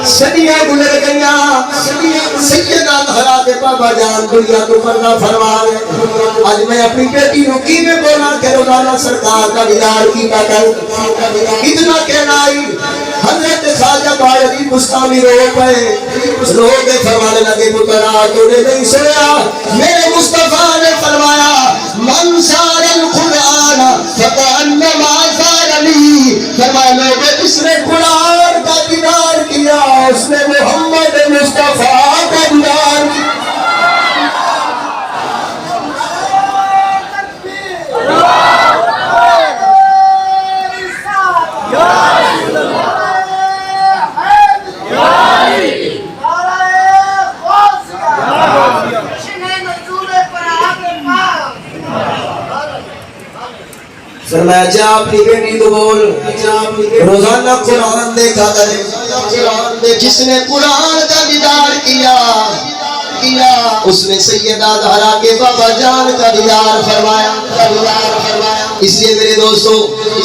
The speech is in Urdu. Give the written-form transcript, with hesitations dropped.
صدیاں گزر گئیاں، سیدہ زہرا کے بابا جان دنیا تو پردہ فرما گئے۔ آج میں اپنی بیٹی نو کی میں بولا کہ روزانہ سرکار کا دیدار کیتا کر۔ اتنا کہنا آئی حضرت خواجہ باجری مستعمی رو پئے، رو کے فرمانے لگے پترا تو نے نہیں سنیا، میرے مصطفیٰ نے فرمایا من سار القرآن فکأنما سار لی، فرمایا لوگے اس نے قرآن کا دیدار کیا، اس نے محمد مصطفیٰ کا دیدار کیا۔ فرمایا جا اپنی بیٹی کو بول روزانہ قرآن دیکھا کرے، جس نے قرآن کا دیدار کیا اس نے سیدہ زہرا کے بابا جان کا دیدار فرمایا۔ اس لیے میرے دوستو